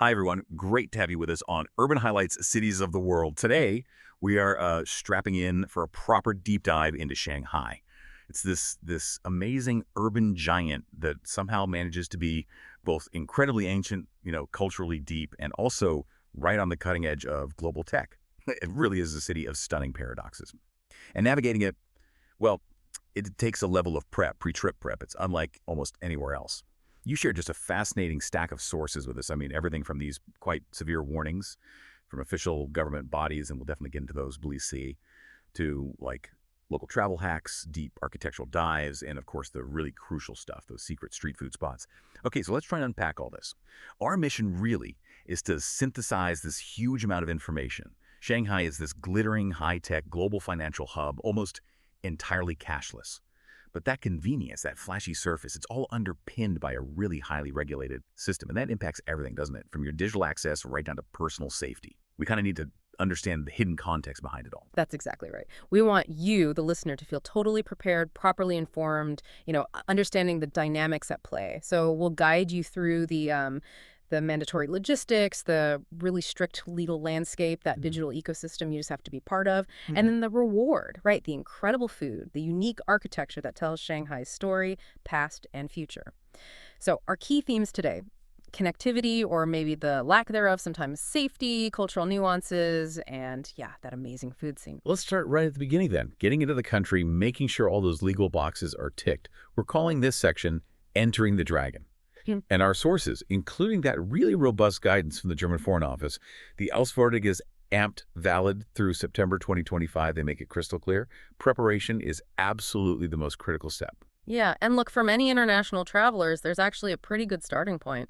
Hi, everyone. Great to have you with us on Urban Highlights Cities of the World. Today, we are strapping in for a proper deep dive into Shanghai. It's this amazing urban giant that somehow manages to be both incredibly ancient, culturally deep, and also right on the cutting edge of global tech. It really is a city of stunning paradoxes. And navigating it, well, it takes a level of pre-trip prep. It's unlike almost anywhere else. You shared just a fascinating stack of sources with us. I mean, everything from these quite severe warnings from official government bodies, and we'll definitely get into those, please see, to like local travel hacks, deep architectural dives, and of course the really crucial stuff, those secret street food spots. Okay, so let's try and unpack all this. Our mission really is to synthesize this huge amount of information. Shanghai is this glittering, high-tech global financial hub, almost entirely cashless. But that convenience, that flashy surface, it's all underpinned by a really highly regulated system. And that impacts everything, doesn't it? From your digital access right down to personal safety. We kind of need to understand the hidden context behind it all. That's exactly right. We want you, the listener, to feel totally prepared, properly informed, understanding the dynamics at play. So we'll guide you through the mandatory logistics, the really strict legal landscape, that digital ecosystem you just have to be part of, and then the reward, right? The incredible food, the unique architecture that tells Shanghai's story, past and future. So our key themes today: connectivity, or maybe the lack thereof, sometimes safety, cultural nuances, and yeah, that amazing food scene. Let's start right at the beginning then. Getting into the country, making sure all those legal boxes are ticked. We're calling this section Entering the Dragon. And our sources, including that really robust guidance from the German Foreign Office, the Auswärtige is amped valid through September 2025. They make it crystal clear. Preparation is absolutely the most critical step. Yeah, and look, for many international travelers, there's actually a pretty good starting point.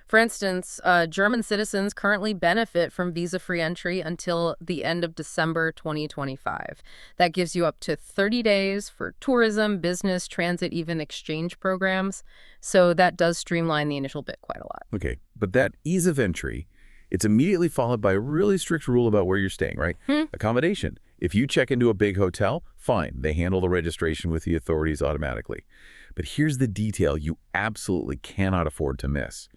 For instance, German citizens currently benefit from visa-free entry until the end of December 2025. That gives you up to 30 days for tourism, business, transit, even exchange programs. So that does streamline the initial bit quite a lot. Okay, but that ease of entry, it's immediately followed by a really strict rule about where you're staying, right? Accommodation. If you check into a big hotel, fine. They handle the registration with the authorities automatically. But here's the detail you absolutely cannot afford to miss.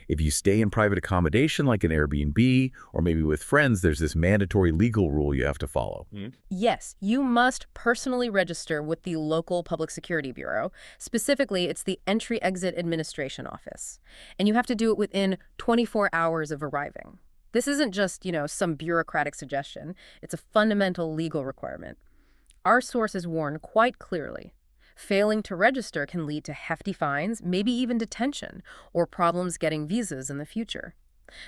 If you stay in private accommodation like an Airbnb or maybe with friends, there's this mandatory legal rule you have to follow. Yes, you must personally register with the local Public Security Bureau. Specifically, it's the Entry-Exit Administration Office. And you have to do it within 24 hours of arriving. This isn't just, some bureaucratic suggestion. It's a fundamental legal requirement. Our sources warn quite clearly. Failing to register can lead to hefty fines, maybe even detention, or problems getting visas in the future.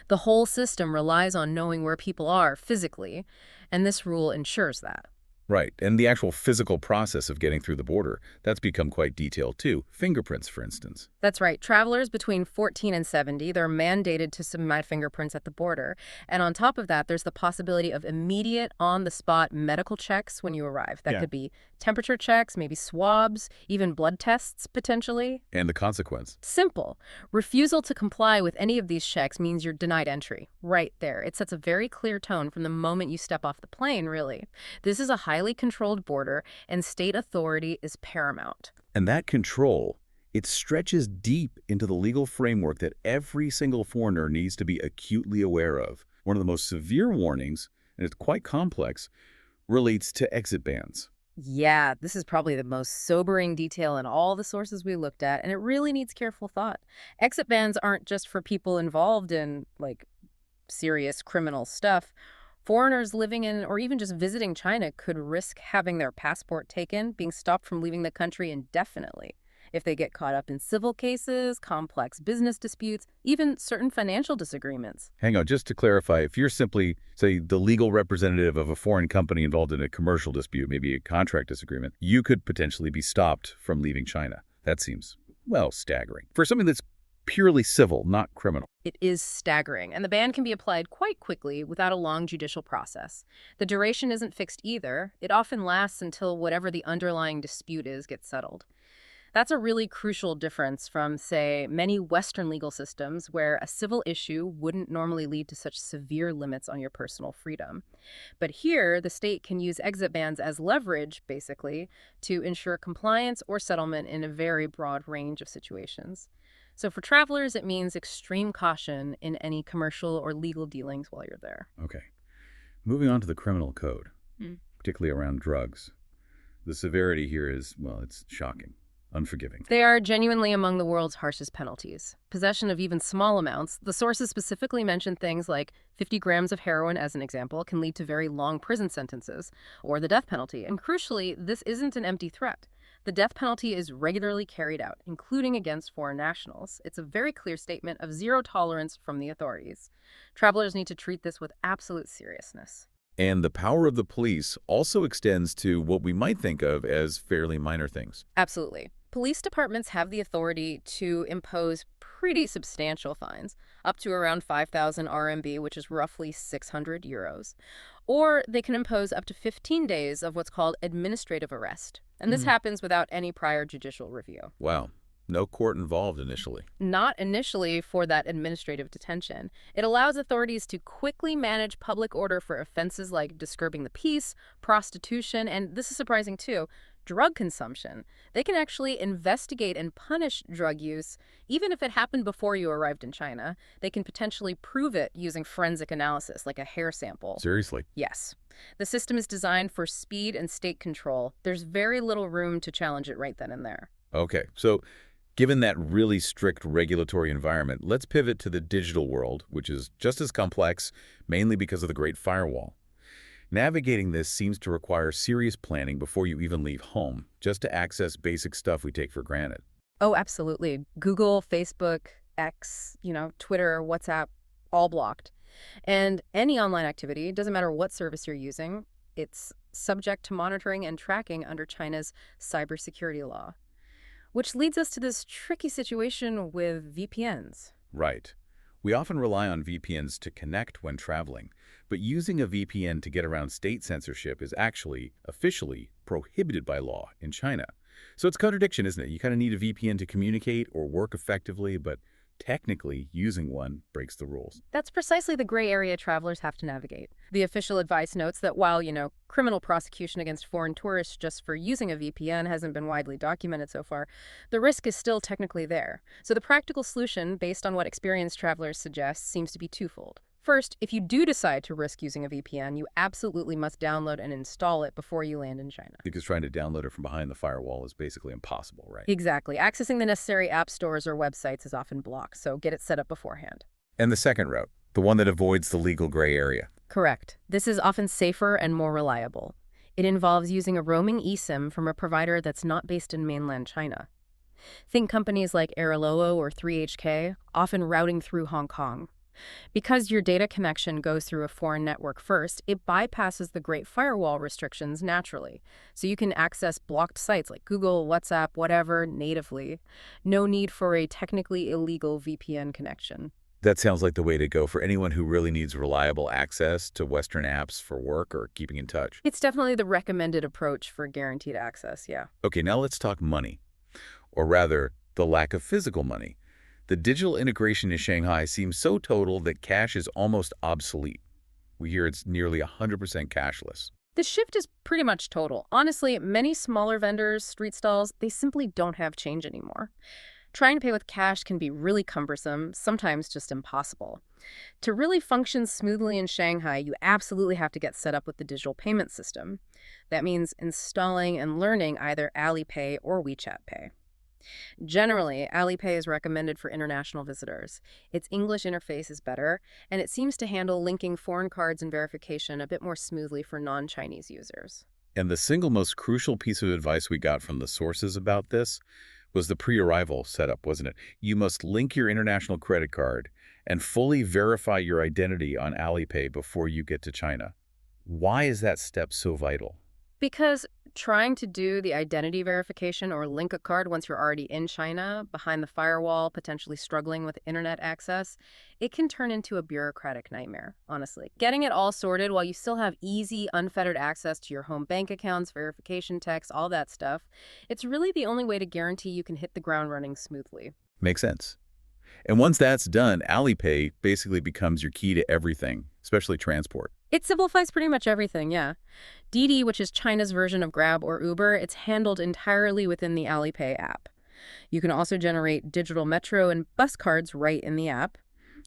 The whole system relies on knowing where people are physically, and this rule ensures that. Right, and the actual physical process of getting through the border, that's become quite detailed too. Fingerprints, for instance. That's right. Travelers between 14 and 70, they're mandated to submit fingerprints at the border. And on top of that, there's the possibility of immediate, on-the-spot medical checks when you arrive. That could be temperature checks, maybe swabs, even blood tests, potentially. And the consequence? Simple. Refusal to comply with any of these checks means you're denied entry. Right there. It sets a very clear tone from the moment you step off the plane, really. This is a highly controlled border, and state authority is paramount. And that control, it stretches deep into the legal framework that every single foreigner needs to be acutely aware of. One of the most severe warnings, and it's quite complex, relates to exit bans. Yeah, this is probably the most sobering detail in all the sources we looked at, and it really needs careful thought. Exit bans aren't just for people involved in, serious criminal stuff. Foreigners living in or even just visiting China could risk having their passport taken, being stopped from leaving the country indefinitely. If they get caught up in civil cases, complex business disputes, even certain financial disagreements. Hang on, just to clarify, if you're simply, say, the legal representative of a foreign company involved in a commercial dispute, maybe a contract disagreement, you could potentially be stopped from leaving China. That seems, well, staggering. For something that's purely civil, not criminal. It is staggering, and the ban can be applied quite quickly without a long judicial process. The duration isn't fixed either. It often lasts until whatever the underlying dispute is gets settled. That's a really crucial difference from, say, many Western legal systems where a civil issue wouldn't normally lead to such severe limits on your personal freedom. But here, the state can use exit bans as leverage, basically, to ensure compliance or settlement in a very broad range of situations. So for travelers, it means extreme caution in any commercial or legal dealings while you're there. Okay. Moving on to the criminal code, particularly around drugs. The severity here is, well, it's shocking, unforgiving. They are genuinely among the world's harshest penalties. Possession of even small amounts, the sources specifically mention things like 50 grams of heroin, as an example, can lead to very long prison sentences, or the death penalty. And crucially, this isn't an empty threat. The death penalty is regularly carried out, including against foreign nationals. It's a very clear statement of zero tolerance from the authorities. Travelers need to treat this with absolute seriousness. And the power of the police also extends to what we might think of as fairly minor things. Absolutely. Police departments have the authority to impose pretty substantial fines, up to around 5,000 RMB, which is roughly 600 euros. Or they can impose up to 15 days of what's called administrative arrest. And this happens without any prior judicial review. Wow. No court involved initially. Not initially for that administrative detention. It allows authorities to quickly manage public order for offenses like disturbing the peace, prostitution, and this is surprising too, drug consumption. They can actually investigate and punish drug use even if it happened before you arrived in China. They can potentially prove it using forensic analysis, like a hair sample. Seriously? Yes. The system is designed for speed and state control. There's very little room to challenge it right then and there. Okay. So given that really strict regulatory environment, let's pivot to the digital world, which is just as complex, mainly because of the Great Firewall. Navigating this seems to require serious planning before you even leave home, just to access basic stuff we take for granted. Oh, absolutely. Google, Facebook, X, Twitter, WhatsApp, all blocked. And any online activity, doesn't matter what service you're using, it's subject to monitoring and tracking under China's cybersecurity law. Which leads us to this tricky situation with VPNs. Right. We often rely on VPNs to connect when traveling, but using a VPN to get around state censorship is actually, officially, prohibited by law in China. So it's a contradiction, isn't it? You kind of need a VPN to communicate or work effectively, but technically, using one breaks the rules. That's precisely the gray area travelers have to navigate. The official advice notes that while, criminal prosecution against foreign tourists just for using a VPN hasn't been widely documented so far, the risk is still technically there. So the practical solution, based on what experienced travelers suggest, seems to be twofold. First, if you do decide to risk using a VPN, you absolutely must download and install it before you land in China. Because trying to download it from behind the firewall is basically impossible, right? Exactly. Accessing the necessary app stores or websites is often blocked, so get it set up beforehand. And the second route, the one that avoids the legal gray area. Correct. This is often safer and more reliable. It involves using a roaming eSIM from a provider that's not based in mainland China. Think companies like Airlolo or 3HK, often routing through Hong Kong. Because your data connection goes through a foreign network first, it bypasses the Great Firewall restrictions naturally. So you can access blocked sites like Google, WhatsApp, whatever, natively. No need for a technically illegal VPN connection. That sounds like the way to go for anyone who really needs reliable access to Western apps for work or keeping in touch. It's definitely the recommended approach for guaranteed access, yeah. Okay, now let's talk money. Or rather, the lack of physical money. The digital integration in Shanghai seems so total that cash is almost obsolete. We hear it's nearly 100% cashless. The shift is pretty much total. Honestly, many smaller vendors, street stalls, they simply don't have change anymore. Trying to pay with cash can be really cumbersome, sometimes just impossible. To really function smoothly in Shanghai, you absolutely have to get set up with the digital payment system. That means installing and learning either Alipay or WeChat Pay. Generally, Alipay is recommended for international visitors. Its English interface is better, and it seems to handle linking foreign cards and verification a bit more smoothly for non-Chinese users. And the single most crucial piece of advice we got from the sources about this was the pre-arrival setup, wasn't it? You must link your international credit card and fully verify your identity on Alipay before you get to China. Why is that step so vital? Because trying to do the identity verification or link a card once you're already in China, behind the firewall, potentially struggling with internet access, it can turn into a bureaucratic nightmare, honestly. Getting it all sorted while you still have easy, unfettered access to your home bank accounts, verification texts, all that stuff, it's really the only way to guarantee you can hit the ground running smoothly. Makes sense. And once that's done, Alipay basically becomes your key to everything, especially transport. It simplifies pretty much everything, yeah. Didi, which is China's version of Grab or Uber, it's handled entirely within the Alipay app. You can also generate digital metro and bus cards right in the app.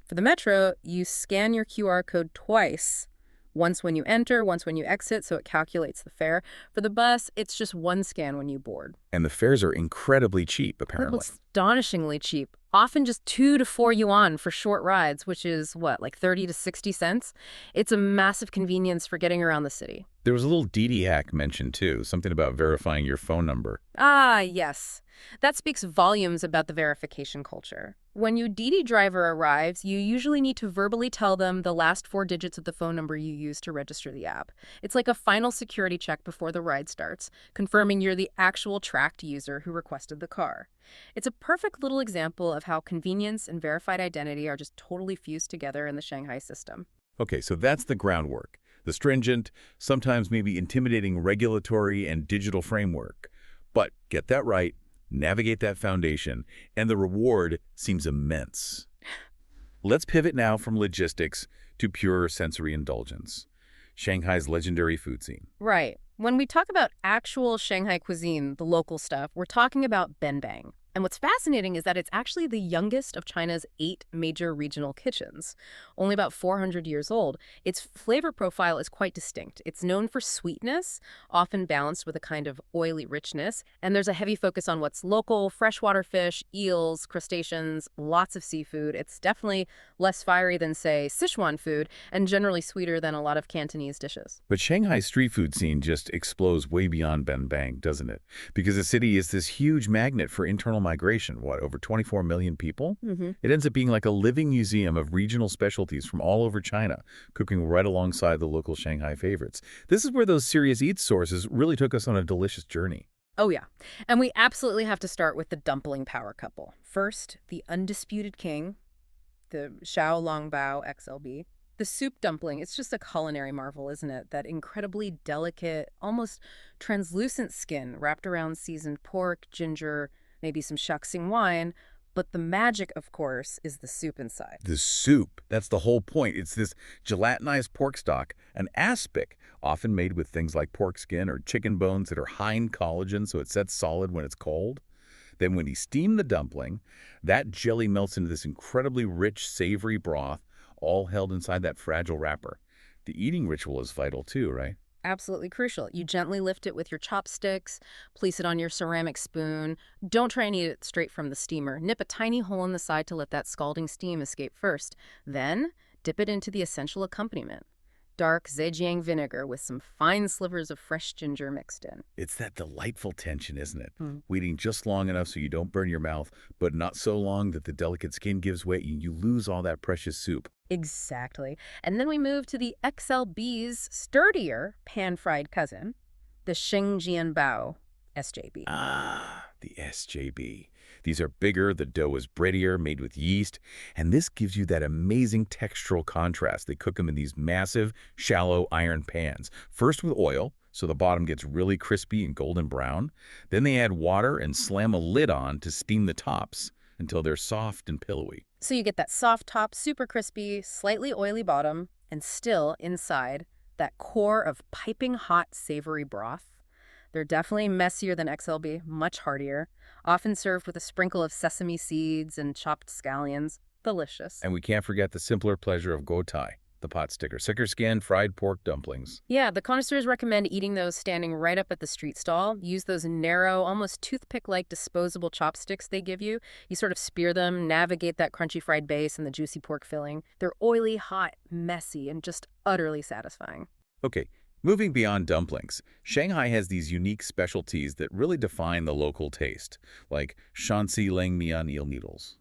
For the metro, you scan your QR code twice. Once when you enter, once when you exit, so it calculates the fare. For the bus, it's just one scan when you board. And the fares are incredibly cheap, apparently. Astonishingly cheap. Often just 2 to 4 yuan for short rides, which is what, like 30 to 60 cents? It's a massive convenience for getting around the city. There was a little Didi hack mentioned, too, something about verifying your phone number. Ah, yes. That speaks volumes about the verification culture. When your Didi driver arrives, you usually need to verbally tell them the last 4 digits of the phone number you used to register the app. It's like a final security check before the ride starts, confirming you're the actual tracked user who requested the car. It's a perfect little example of how convenience and verified identity are just totally fused together in the Shanghai system. Okay, so that's the groundwork. The stringent, sometimes maybe intimidating regulatory and digital framework. But get that right, navigate that foundation, and the reward seems immense. Let's pivot now from logistics to pure sensory indulgence. Shanghai's legendary food scene. Right. When we talk about actual Shanghai cuisine, the local stuff, we're talking about benbang. And what's fascinating is that it's actually the youngest of China's 8 major regional kitchens. Only about 400 years old, its flavor profile is quite distinct. It's known for sweetness, often balanced with a kind of oily richness, and there's a heavy focus on what's local: freshwater fish, eels, crustaceans, lots of seafood. It's definitely less fiery than, say, Sichuan food, and generally sweeter than a lot of Cantonese dishes. But Shanghai's street food scene just explodes way beyond Benbang, doesn't it? Because the city is this huge magnet for internal migration, over 24 million people? It ends up being like a living museum of regional specialties from all over China, cooking right alongside the local Shanghai favorites. This is where those serious eats sources really took us on a delicious journey. Oh, yeah. And we absolutely have to start with the dumpling power couple. First, the undisputed king, the Xiao Longbao XLB. The soup dumpling, it's just a culinary marvel, isn't it? That incredibly delicate, almost translucent skin wrapped around seasoned pork, ginger, maybe some shaxing wine. But the magic, of course, is the soup inside. The soup, that's the whole point. It's this gelatinized pork stock, an aspic, often made with things like pork skin or chicken bones that are high in collagen so it sets solid when it's cold. Then when you steam the dumpling, that jelly melts into this incredibly rich, savory broth, all held inside that fragile wrapper. The eating ritual is vital too, right? Absolutely crucial. You gently lift it with your chopsticks, place it on your ceramic spoon. Don't try and eat it straight from the steamer. Nip a tiny hole in the side to let that scalding steam escape first. Then, dip it into the essential accompaniment: dark Zhejiang vinegar with some fine slivers of fresh ginger mixed in. It's that delightful tension, isn't it? Mm. Waiting just long enough so you don't burn your mouth, but not so long that the delicate skin gives way and you lose all that precious soup. Exactly. And then we move to the XLB's sturdier pan-fried cousin, the Shengjianbao SJB. Ah, the SJB. These are bigger, the dough is breadier, made with yeast, and this gives you that amazing textural contrast. They cook them in these massive, shallow iron pans. First with oil, so the bottom gets really crispy and golden brown. Then they add water and slam a lid on to steam the tops until they're soft and pillowy. So you get that soft top, super crispy, slightly oily bottom, and still inside that core of piping hot savory broth. They're definitely messier than XLB, much heartier, often served with a sprinkle of sesame seeds and chopped scallions. Delicious. And we can't forget the simpler pleasure of gotai, the pot sticker, sicker skin, fried pork dumplings. Yeah, the connoisseurs recommend eating those standing right up at the street stall. Use those narrow, almost toothpick-like disposable chopsticks they give you. You sort of spear them, navigate that crunchy fried base and the juicy pork filling. They're oily, hot, messy, and just utterly satisfying. Okay, moving beyond dumplings, Shanghai has these unique specialties that really define the local taste, like Shanxi Langmian eel noodles.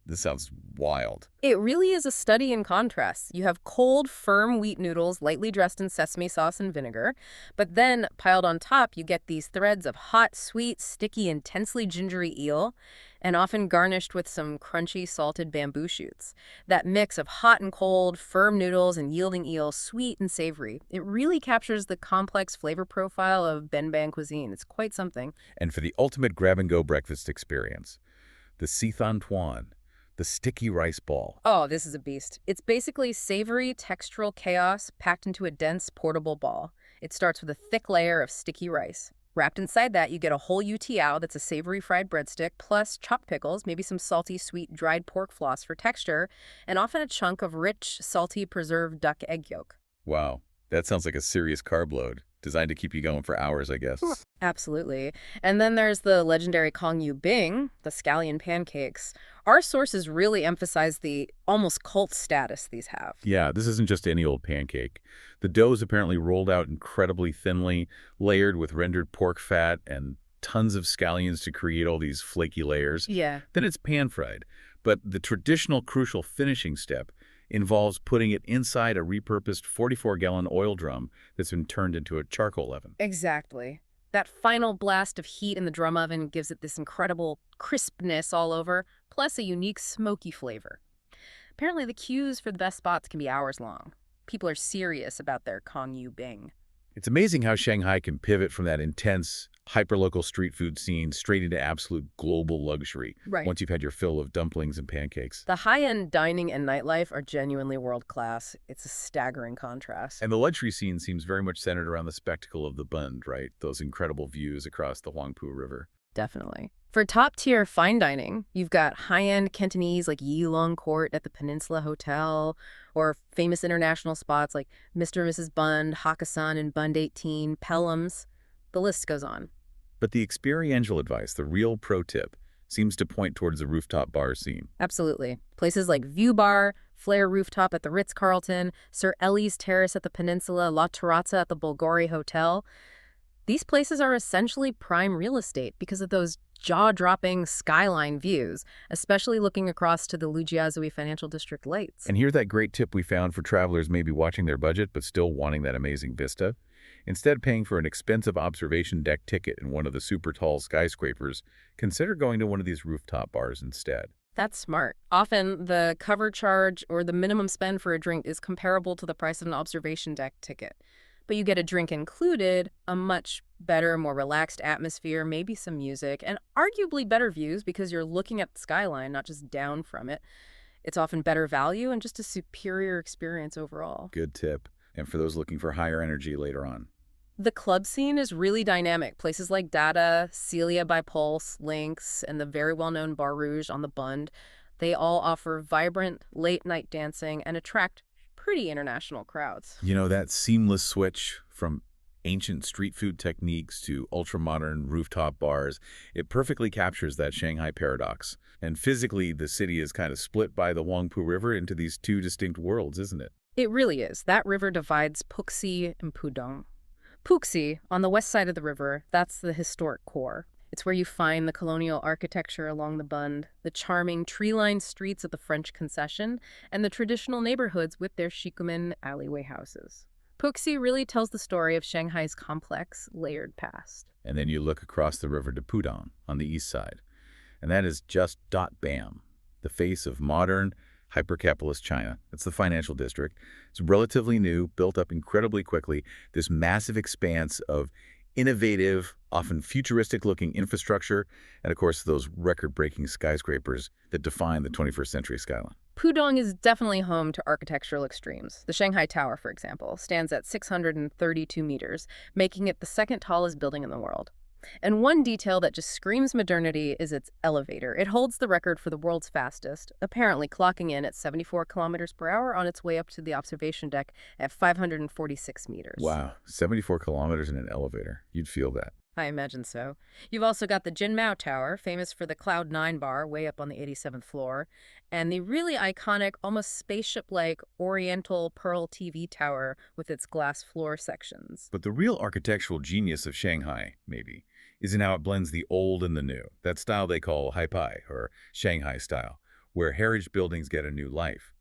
This sounds wild. It really is a study in contrasts. You have cold, firm wheat noodles lightly dressed in sesame sauce and vinegar, but then piled on top you get these threads of hot, sweet, sticky, intensely gingery eel, and often garnished with some crunchy, salted bamboo shoots. That mix of hot and cold, firm noodles, and yielding eel, sweet and savory. It really captures the complex flavor profile of Benbang cuisine. It's quite something. And for the ultimate grab-and-go breakfast experience, the Sithan Tuan, the sticky rice ball. Oh, this is a beast. It's basically savory, textural chaos packed into a dense, portable ball. It starts with a thick layer of sticky rice. Wrapped inside that, you get a whole youtiao that's a savory fried breadstick, plus chopped pickles, maybe some salty, sweet, dried pork floss for texture, and often a chunk of rich, salty, preserved duck egg yolk. Wow, that sounds like a serious carb load, designed to keep you going for hours, I guess. Absolutely. And then there's the legendary Kong Yu Bing, the scallion pancakes. Our sources really emphasize the almost cult status these have. Yeah, this isn't just any old pancake. The dough is apparently rolled out incredibly thinly, layered with rendered pork fat and tons of scallions to create all these flaky layers. Yeah. Then it's pan-fried. But the traditional crucial finishing step involves putting it inside a repurposed 44-gallon oil drum that's been turned into a charcoal oven. Exactly. That final blast of heat in the drum oven gives it this incredible crispness all over, plus a unique smoky flavor. Apparently, the queues for the best spots can be hours long. People are serious about their Kong Yu Bing. It's amazing how Shanghai can pivot from that intense, hyperlocal street food scene straight into absolute global luxury Right. once you've had your fill of dumplings and pancakes. The high-end dining and nightlife are genuinely world-class. It's a staggering contrast. And the luxury scene seems very much centered around the spectacle of the Bund, right? Those incredible views across the Huangpu River. Definitely. For top-tier fine dining, you've got high-end Cantonese like Yilong Court at the Peninsula Hotel, or famous international spots like Mr. and Mrs. Bund, Hakkasan and Bund 18, Pelham's. The list goes on. But the experiential advice, the real pro tip, seems to point towards the rooftop bar scene. Absolutely. Places like View Bar, Flair Rooftop at the Ritz-Carlton, Sir Ellie's Terrace at the Peninsula, La Terrazza at the Bulgari Hotel. These places are essentially prime real estate because of those jaw-dropping skyline views, especially looking across to the Lujiazui Financial District lights. And here's that great tip we found for travelers maybe watching their budget but still wanting that amazing vista. Instead of paying for an expensive observation deck ticket in one of the super tall skyscrapers, consider going to one of these rooftop bars instead. That's smart. Often, the cover charge or the minimum spend for a drink is comparable to the price of an observation deck ticket. But you get a drink included, a much better, more relaxed atmosphere, maybe some music, and arguably better views because you're looking at the skyline, not just down from it. It's often better value and just a superior experience overall. Good tip. And for those looking for higher energy later on. The club scene is really dynamic. Places like Dada, Celia by Pulse, Lynx, and the very well-known Bar Rouge on the Bund, they all offer vibrant, late-night dancing and attract pretty international crowds. You know, that seamless switch from ancient street food techniques to ultra-modern rooftop bars, it perfectly captures that Shanghai paradox. And physically, the city is kind of split by the Huangpu River into these two distinct worlds, isn't it? It really is. That river divides Puxi and Pudong. Puxi, on the west side of the river, that's the historic core. It's where you find the colonial architecture along the Bund, the charming tree-lined streets of the French concession, and the traditional neighborhoods with their shikumen alleyway houses. Puxi really tells the story of Shanghai's complex, layered past. And then you look across the river to Pudong on the east side. And that is just bam, the face of modern, hyper-capitalist China. That's the financial district. It's relatively new, built up incredibly quickly. This massive expanse of innovative, often futuristic-looking infrastructure, and of course those record-breaking skyscrapers that define the 21st century skyline. Pudong is definitely home to architectural extremes. The Shanghai Tower, for example, stands at 632 meters, making it the second tallest building in the world. And one detail that just screams modernity is its elevator. It holds the record for the world's fastest, apparently clocking in at 74 kilometers per hour on its way up to the observation deck at 546 meters. Wow, 74 kilometers in an elevator. You'd feel that. I imagine so. You've also got the Jinmao Tower, famous for the Cloud 9 bar way up on the 87th floor, and the really iconic, almost spaceship-like Oriental Pearl TV Tower with its glass floor sections. But the real architectural genius of Shanghai, maybe, is in how it blends the old and the new. That style they call Haipai, or Shanghai style, where heritage buildings get a new life.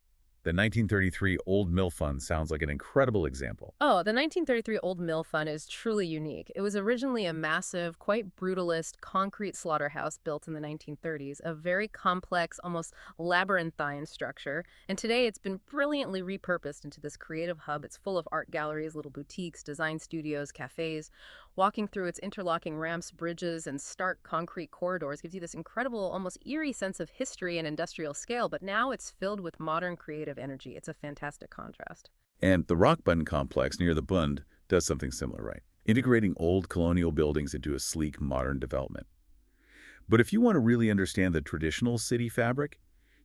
The 1933 Old Mill Fund sounds like an incredible example. Oh, the 1933 Old Mill Fund is truly unique. It was originally a massive, quite brutalist concrete slaughterhouse built in the 1930s, a very complex, almost labyrinthine structure. And today it's been brilliantly repurposed into this creative hub. It's full of art galleries, little boutiques, design studios, cafes. Walking through its interlocking ramps, bridges, and stark concrete corridors gives you this incredible, almost eerie sense of history and industrial scale, but now it's filled with modern creative energy. It's a fantastic contrast. And the Rock Bund complex near the Bund does something similar, right? integrating old colonial buildings into a sleek, modern development. But if you want to really understand the traditional city fabric,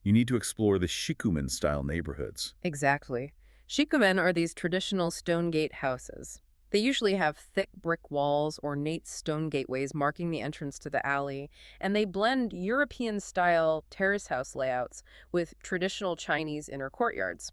you need to explore the Shikumen-style neighborhoods. Exactly. Shikumen are these traditional stone gate houses. They usually have thick brick walls, ornate stone gateways marking the entrance to the alley, and they blend European-style terrace house layouts with traditional Chinese inner courtyards.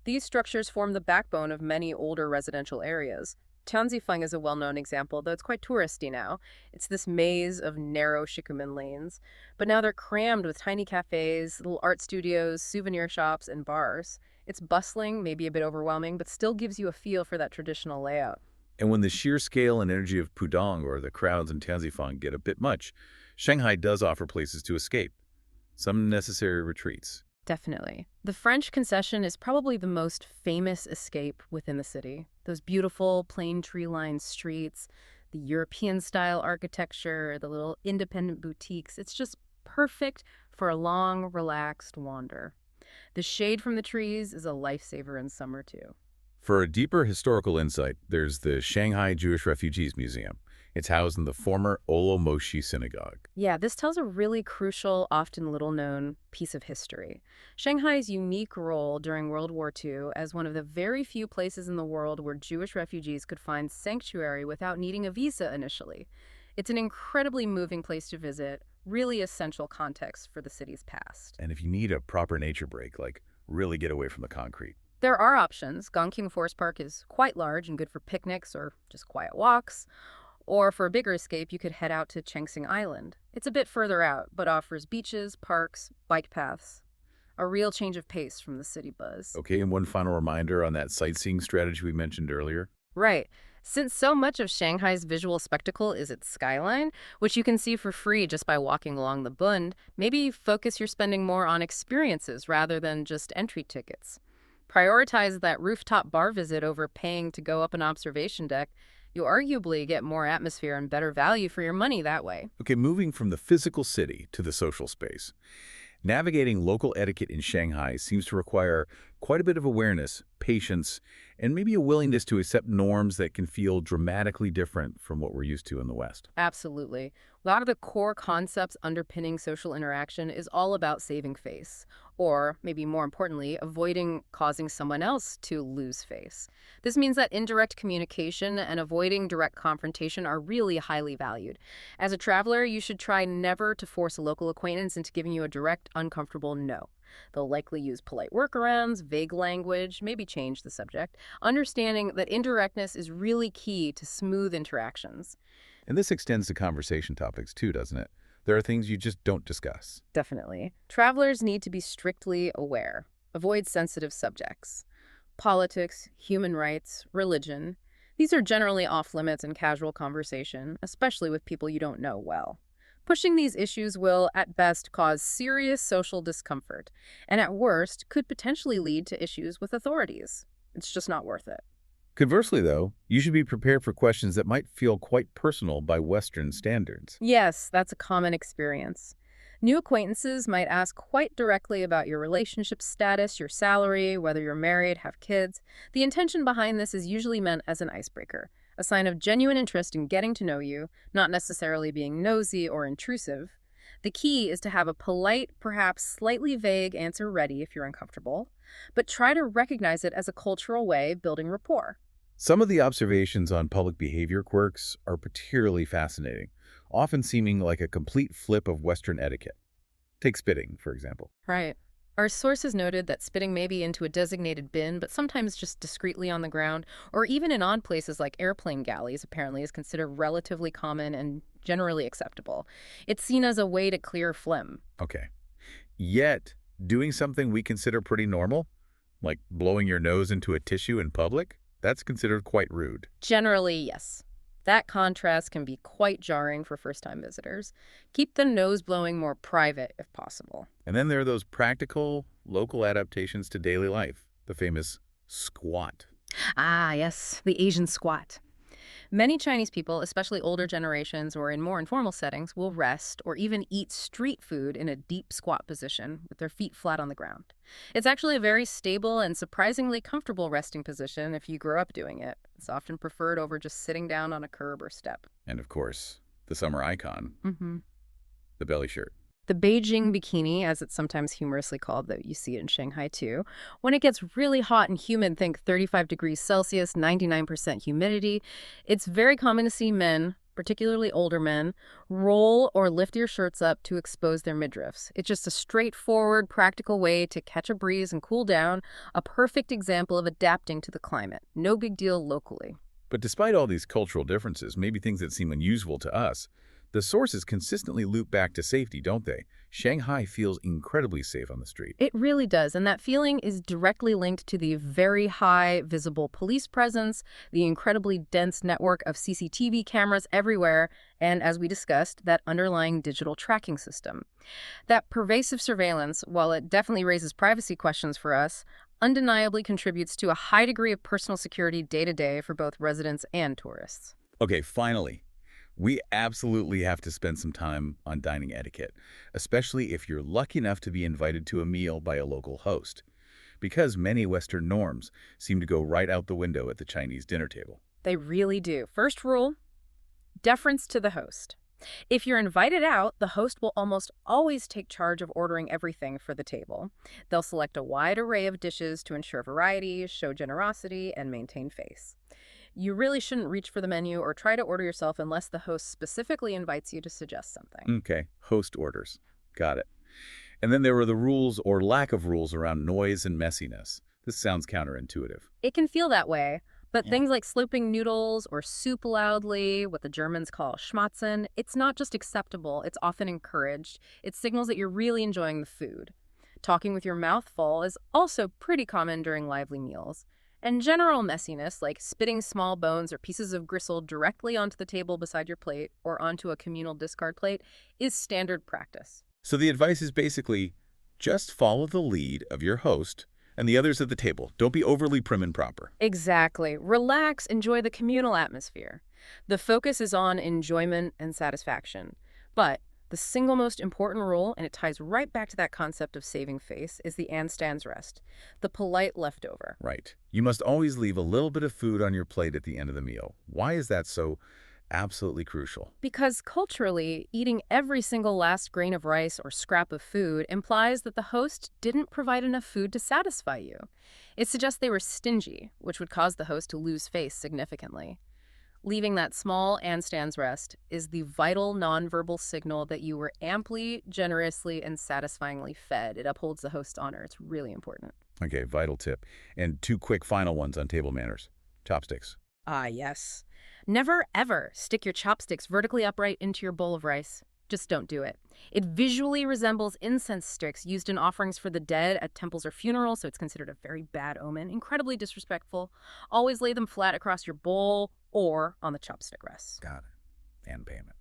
These structures form the backbone of many older residential areas. Tianzifeng is a well-known example, though it's quite touristy now. It's this maze of narrow Shikumen lanes, but now they're crammed with tiny cafes, little art studios, souvenir shops, and bars. It's bustling, maybe a bit overwhelming, but still gives you a feel for that traditional layout. And when the sheer scale and energy of Pudong or the crowds in Tianzifang get a bit much, Shanghai does offer places to escape, some necessary retreats. Definitely. The French concession is probably the most famous escape within the city. Those beautiful, plain tree-lined streets, the European-style architecture, the little independent boutiques. It's just perfect for a long, relaxed wander. The shade from the trees is a lifesaver in summer, too. For a deeper historical insight, there's the Shanghai Jewish Refugees Museum. It's housed in the former Olomoshi Synagogue. Yeah, this tells a really crucial, often little-known piece of history. Shanghai's unique role during World War II as one of the very few places in the world where Jewish refugees could find sanctuary without needing a visa initially. It's an incredibly moving place to visit, really essential context for the city's past. And if you need a proper nature break, like really get away from the concrete. There are options. Gongqing Forest Park is quite large and good for picnics or just quiet walks. Or for a bigger escape, you could head out to Chengsing Island. It's a bit further out, but offers beaches, parks, bike paths. A real change of pace from the city buzz. Okay, and one final reminder on that sightseeing strategy we mentioned earlier. Right. Since so much of Shanghai's visual spectacle is its skyline, which you can see for free just by walking along the Bund, maybe focus your spending more on experiences rather than just entry tickets. Prioritize that rooftop bar visit over paying to go up an observation deck. You'll arguably get more atmosphere and better value for your money that way. Okay, moving from the physical city to the social space. Navigating local etiquette in Shanghai seems to require quite a bit of awareness, patience, and maybe a willingness to accept norms that can feel dramatically different from what we're used to in the West. Absolutely. A lot of the core concepts underpinning social interaction is all about saving face, or maybe more importantly, avoiding causing someone else to lose face. This means that indirect communication and avoiding direct confrontation are really highly valued. As a traveler, you should try never to force a local acquaintance into giving you a direct, uncomfortable no. They'll likely use polite workarounds, vague language, maybe change the subject, understanding that indirectness is really key to smooth interactions. And this extends to conversation topics too, doesn't it? There are things you just don't discuss. Definitely. Travelers need to be strictly aware. Avoid sensitive subjects. Politics, human rights, religion. These are generally off limits in casual conversation, especially with people you don't know well. Pushing these issues will, at best, cause serious social discomfort, and at worst, could potentially lead to issues with authorities. It's just not worth it. Conversely, though, you should be prepared for questions that might feel quite personal by Western standards. Yes, that's a common experience. New acquaintances might ask quite directly about your relationship status, your salary, whether you're married, have kids. The intention behind this is usually meant as an icebreaker, a sign of genuine interest in getting to know you, not necessarily being nosy or intrusive. The key is to have a polite, perhaps slightly vague answer ready if you're uncomfortable, but try to recognize it as a cultural way of building rapport. Some of the observations on public behavior quirks are particularly fascinating, often seeming like a complete flip of Western etiquette. Take spitting, for example. Right. Our sources noted that spitting may be into a designated bin, but sometimes just discreetly on the ground, or even in odd places like airplane galleys, apparently is considered relatively common and generally acceptable. It's seen as a way to clear phlegm. Okay. Yet, doing something we consider pretty normal, like blowing your nose into a tissue in public, that's considered quite rude. Generally, yes. That contrast can be quite jarring for first-time visitors. Keep the nose blowing more private if possible. And then there are those practical, local adaptations to daily life, the famous squat. Ah, yes, the Asian squat. Many Chinese people, especially older generations or in more informal settings, will rest or even eat street food in a deep squat position with their feet flat on the ground. It's actually a very stable and surprisingly comfortable resting position if you grew up doing it. It's often preferred over just sitting down on a curb or step. And of course, the summer icon, hmm the belly shirt. The Beijing bikini, as it's sometimes humorously called, though you see it in Shanghai too, when it gets really hot and humid, think 35 degrees Celsius, 99% humidity, it's very common to see men, particularly older men, roll or lift your shirts up to expose their midriffs. It's just a straightforward, practical way to catch a breeze and cool down, a perfect example of adapting to the climate. No big deal locally. But despite all these cultural differences, maybe things that seem unusual to us, the sources consistently loop back to safety, don't they? Shanghai feels incredibly safe on the street. It really does, and that feeling is directly linked to the very high visible police presence, the incredibly dense network of CCTV cameras everywhere, and as we discussed, that underlying digital tracking system. That pervasive surveillance, while it definitely raises privacy questions for us, undeniably contributes to a high degree of personal security day to day for both residents and tourists. Okay, finally, we absolutely have to spend some time on dining etiquette, especially if you're lucky enough to be invited to a meal by a local host, because many Western norms seem to go right out the window at the Chinese dinner table. They really do. First rule, deference to the host. If you're invited out, the host will almost always take charge of ordering everything for the table. They'll select a wide array of dishes to ensure variety, show generosity, and maintain face. You really shouldn't reach for the menu or try to order yourself unless the host specifically invites you to suggest something. Okay, host orders. Got it. And then there were the rules or lack of rules around noise and messiness. This sounds counterintuitive. It can feel that way, but Yeah. things like slurping noodles or soup loudly, what the Germans call schmatzen, it's not just acceptable, it's often encouraged. It signals that you're really enjoying the food. Talking with your mouth full is also pretty common during lively meals. And general messiness, like spitting small bones or pieces of gristle directly onto the table beside your plate or onto a communal discard plate, is standard practice. So the advice is basically just follow the lead of your host and the others at the table. Don't be overly prim and proper. Exactly. Relax, enjoy the communal atmosphere. The focus is on enjoyment and satisfaction. But the single most important rule, and it ties right back to that concept of saving face, is the and stands rest, the polite leftover. Right. You must always leave a little bit of food on your plate at the end of the meal. Why is that so absolutely crucial? Because culturally, eating every single last grain of rice or scrap of food implies that the host didn't provide enough food to satisfy you. It suggests they were stingy, which would cause the host to lose face significantly. Leaving that small and stands rest is the vital nonverbal signal that you were amply, generously, and satisfyingly fed. It upholds the host's honor. It's really important. Okay, vital tip. And two quick final ones on table manners. Chopsticks. Ah, yes. Never, ever stick your chopsticks vertically upright into your bowl of rice. Just don't do it. It visually resembles incense sticks used in offerings for the dead at temples or funerals, so it's considered a very bad omen, incredibly disrespectful. Always lay them flat across your bowl or on the chopstick rests. Got it. And payment.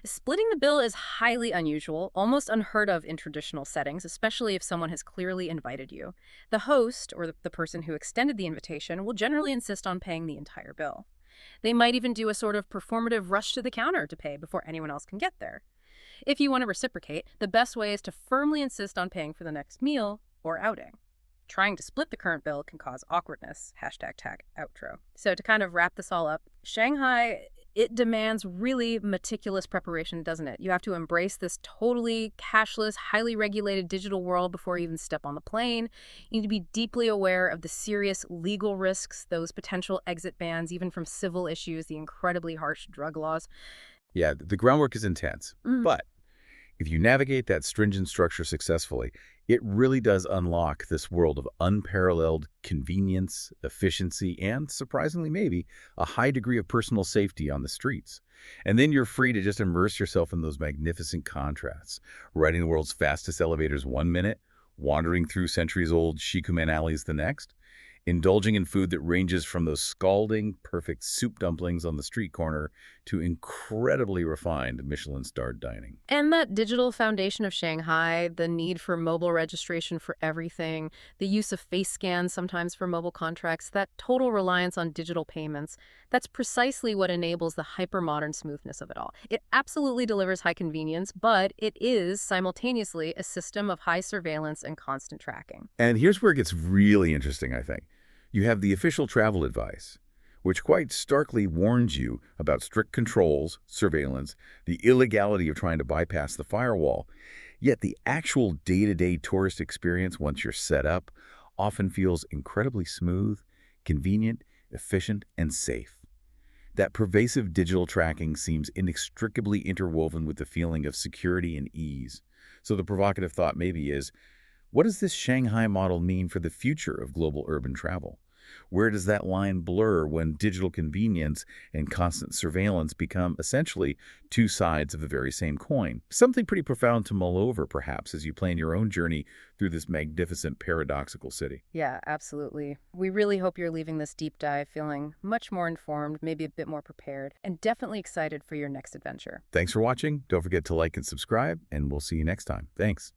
Splitting the bill is highly unusual, almost unheard of in traditional settings, especially if someone has clearly invited you. The host, or the person who extended the invitation, will generally insist on paying the entire bill. They might even do a sort of performative rush to the counter to pay before anyone else can get there. If you want to reciprocate, the best way is to firmly insist on paying for the next meal or outing. Trying to split the current bill can cause awkwardness. #tag outro. So to kind of wrap this all up, Shanghai, it demands really meticulous preparation, doesn't it? You have to embrace this totally cashless, highly regulated digital world before you even step on the plane. You need to be deeply aware of the serious legal risks, those potential exit bans, even from civil issues, the incredibly harsh drug laws. Yeah, the groundwork is intense. But if you navigate that stringent structure successfully, it really does unlock this world of unparalleled convenience, efficiency, and, surprisingly maybe, a high degree of personal safety on the streets. And then you're free to just immerse yourself in those magnificent contrasts, riding the world's fastest elevators one minute, wandering through centuries-old Shikumen alleys the next. indulging in food that ranges from those scalding, perfect soup dumplings on the street corner to incredibly refined Michelin-starred dining. And that digital foundation of Shanghai, the need for mobile registration for everything, the use of face scans sometimes for mobile contracts, that total reliance on digital payments, that's precisely what enables the hyper-modern smoothness of it all. It absolutely delivers high convenience, but it is simultaneously a system of high surveillance and constant tracking. And here's where it gets really interesting, I think. You have the official travel advice, which quite starkly warns you about strict controls, surveillance, the illegality of trying to bypass the firewall. Yet the actual day-to-day tourist experience, once you're set up, often feels incredibly smooth, convenient, efficient, and safe. That pervasive digital tracking seems inextricably interwoven with the feeling of security and ease. So the provocative thought maybe is, what does this Shanghai model mean for the future of global urban travel? Where does that line blur when digital convenience and constant surveillance become essentially two sides of the very same coin? Something pretty profound to mull over, perhaps, as you plan your own journey through this magnificent paradoxical city. Yeah, absolutely. We really hope you're leaving this deep dive feeling much more informed, maybe a bit more prepared, and definitely excited for your next adventure. Thanks for watching. Don't forget to like and subscribe, and we'll see you next time. Thanks.